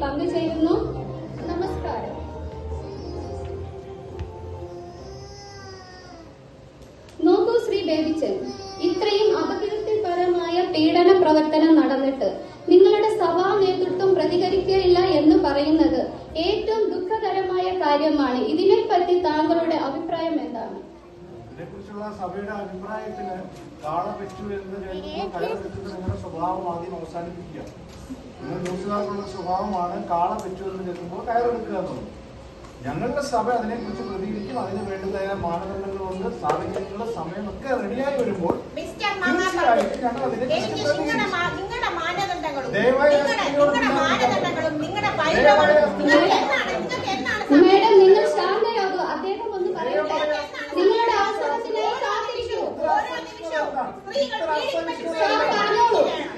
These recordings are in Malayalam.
പങ്കുചേരുന്നു. നമസ്കാരം. നോക്കൂ ശ്രീ ബേബിച്ചൻ, ഇത്രയും അപകീർത്തിപരമായ പീഡന പ്രവർത്തനം നടന്നിട്ട് നിങ്ങളുടെ സഭാ നേതൃത്വം പ്രതികരിക്കുകയില്ല എന്ന് പറയുന്നത് ഏറ്റവും ദുഃഖകരമായ കാര്യമാണ്. ഇതിനെപ്പറ്റി താങ്കളുടെ അഭിപ്രായം എന്താണ്? ഇതിനെക്കുറിച്ചുള്ള സഭയുടെ അഭിപ്രായത്തിന് കാള പറ്റു എന്ന് കേൾക്കുമ്പോൾ നിങ്ങളുടെ സ്വഭാവം ആദ്യം അവസാനിപ്പിക്കുക. നിങ്ങൾ ന്യൂസുകാർക്കുള്ള സ്വഭാവമാണ് കാള പറ്റു എന്ന് കേൾക്കുമ്പോൾ കയറെടുക്കുക എന്നുള്ളത്. ഞങ്ങളുടെ സഭ അതിനെക്കുറിച്ച് പ്രതികരിക്കും. അതിന് വേണ്ടതായ മാനദണ്ഡങ്ങളുണ്ട്, സാഹചര്യങ്ങളുടെ സമയമൊക്കെ റെഡിയായി വരുമ്പോൾ തീർച്ചയായിട്ടും ഞങ്ങൾ അതിനെക്കുറിച്ച് മേഡം, നിങ്ങൾ ശാന്തയാകൂ. അദ്ദേഹം ഒന്ന് പറയട്ടെ. നിങ്ങളുടെ അവസരത്തിനായി കാത്തിരിക്കൂ.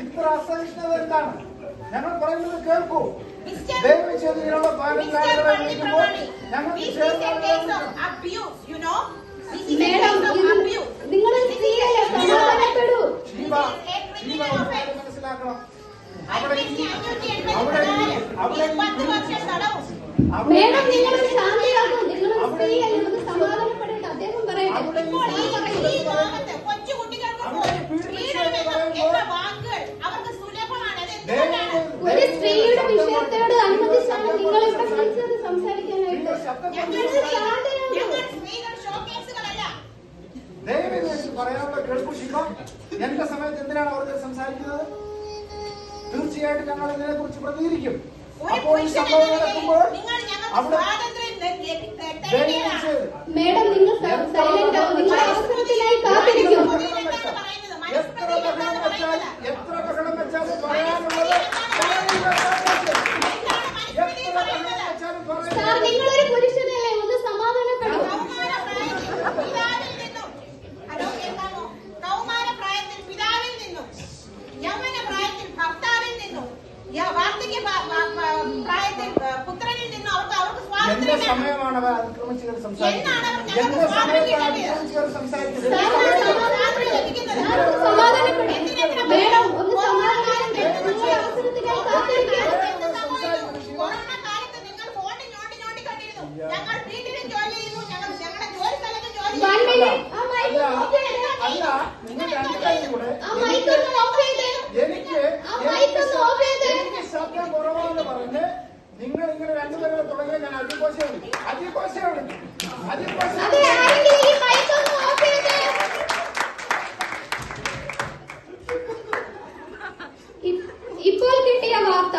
ഇത്ര അസഹിഷ്ണുത എന്താണ്? ഞങ്ങൾ പറയുന്നത് കേൾക്കൂ. ദയവ് ചെയ്ത് ഇതിനുള്ള മനസ്സിലാക്കണം. മേഡം, നിങ്ങൾ ശാന്തയാകൂ. നിങ്ങൾ സമാധാനപ്പെടേണ്ട. അദ്ദേഹം പറയട്ടെ. ഒരു സ്ത്രീയുടെ വിഷയത്തോട് അനുബന്ധിച്ചാണ് നിങ്ങൾ ഇവിടെ വിളിച്ചത് സംസാരിക്കാനായിട്ട്. പറയാനുള്ള കേൾക്കൂ ശിവ. എന്റെ സമയത്ത് എന്തിനാണ് അവർക്ക് സംസാരിക്കുന്നത്? തീർച്ചയായിട്ടും ഞങ്ങൾ ഇതിനെ കുറിച്ച് പ്രതികരിക്കും. അപ്പോൾ ഈ സംഭവം നടക്കുമ്പോൾ മേഡം, നിങ്ങൾ സൈലന്റ് ആവും. നിങ്ങൾ അവസരത്തിനായി കാത്തിരിക്കും. എത്ര ബഹളം വെച്ചാലും പറയാനുള്ളത് സാർ, നിങ്ങളൊരു പുരുഷനല്ലേ, ഒന്ന് സമാധാനപ്പെടും. കൗമാരപ്രായത്തിൽ പിതാവിൽ നിന്നും, യൗവനപ്രായത്തിൽ ഭർത്താവിൽ നിന്നും, വാർദ്ധക്യ പ്രായത്തിൽ പുത്രനിൽ നിന്നും അവർക്ക് എന്റെ സമയമാണ് അവർ അതിക്രമിച്ചുകൾ സംസാരിക്കുന്നത്. എന്റെ സമയത്താണ് അതിക്രമിച്ചുകൾ സംസാരിക്കുന്നത്. മേഡം, ഒന്ന് സമാധാനം. അവസരത്തിനായി കാത്തിരിക്കും. കൊറോണ കാലത്ത് നിങ്ങൾ ഫോണിൽ ഞോണ്ടിക്കൊണ്ടിരുന്നു. ഞങ്ങൾ വീട്ടിലും ജോലി ചെയ്തു, ഞങ്ങളുടെ ജോലി സ്ഥലത്തും ജോലി എനിക്ക് ശബ്ദം കുറവാന്ന് പറഞ്ഞ് നിങ്ങൾ ഇങ്ങനെ രണ്ടുപേരെ തുടങ്ങിയ ഞാൻ അതിഘോഷമാണ്. ഇപ്പോൾ കിട്ടിയ വാർത്ത,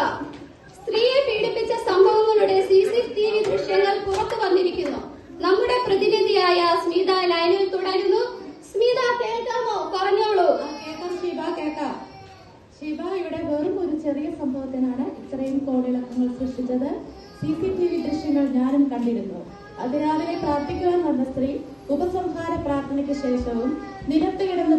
സ്ത്രീയെ പീഡിപ്പിച്ച സംഭവങ്ങളുടെ CCTV ദൃശ്യങ്ങൾ പുറത്തു വന്നിരിക്കുന്നു. നമ്മുടെ പ്രതിനിധിയായ സ്മിത ലൈനിൽ തുടരുന്നു. സ്മിത, കേൾക്കാമോ? പറഞ്ഞോളൂ. കേൾക്കാം ഷീബ, കേൾക്കാം. ഷീബ, ഇവിടെ വെറും ഒരു ചെറിയ സംഭവത്തിനാണ് ഇത്രയും കോടിളക്കങ്ങൾ സൃഷ്ടിച്ചത്. CCTV ദൃശ്യങ്ങൾ ഞാനും കണ്ടിരുന്നു. അതിരാവിലെ പ്രാർത്ഥിക്കുവാൻ വന്ന സ്ത്രീ ഉപസംഹാര പ്രാർത്ഥനയ്ക്ക് ശേഷവും നിലത്ത് കിടന്ന്